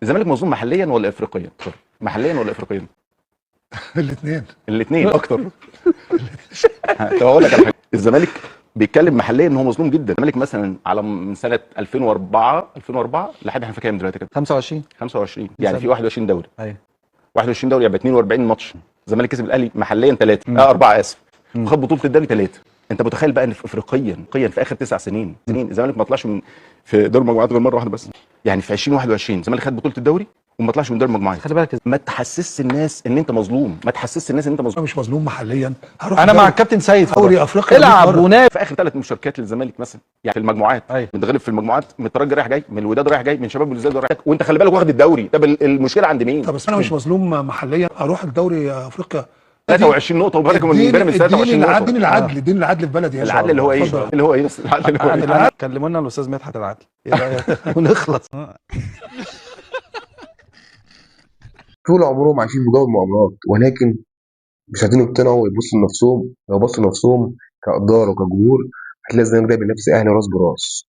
الزمالك مظلوم محليا ولا افريقيا؟ محليا ولا افريقيا؟ الاثنين. الاثنين اكتر. طب اقول لك على حاجه، الزمالك بيتكلم محليا ان هو مظلوم جدا. الزمالك مثلا على من سنه 2004 لحد احنا في كام دلوقتي كده؟ 25 يعني في 21 دوري. ايوه 21 دوري يبقى 42 ماتش. الزمالك كسب الاهلي محليا 3 4 اسف، وخد بطوله الدوري 3. انت متخيل بقى ان في افريقيا في اخر 9 سنين الزمالك ما طلعش من في دور المجموعات غير مره واحده بس. يعني في 2021 الزمالك خد بطوله الدوري وما طلعش من دور المجموعات. خلي بالك ما تحسسش الناس ان انت مظلوم، ما تحسسش الناس ان انت انا مظلوم. مش مظلوم محليا، هروح انا مع دوري الكابتن سيد دوري افريقيا العب 100 مرة. ونافس. في اخر 3 مشاركات للزمالك مثلا يعني في المجموعات أيوة. متغلب في المجموعات من الترجي رايح جاي، من الوداد رايح جاي، من شباب الوزاد رايح جاي، وانت خلي بالك واخد الدوري. طب المشكله عند مين؟ طب بس انا مش مظلوم محليا، اروح الدوري افريقيا 23 نقطه وبالك من بيراميدز 23 نقطه. اديني العدل، اديني العدل في بلدي يا العدل اللي هو ايه؟ اتفضل. اللي هو ايه بس؟ العدل اللي هو ايه؟ العدل كلموا لنا الاستاذ مدحت العدل، ايه رايك؟ ونخلص. طول عمرهم عايشين في جو المؤامرات، ولكن مش عايزين يقتنعوا ويبصوا لنفسهم. لو بصوا لنفسهم كإدارة وكجمهور هتلاقي الزمالك ده بينافس الاهلي راس براس.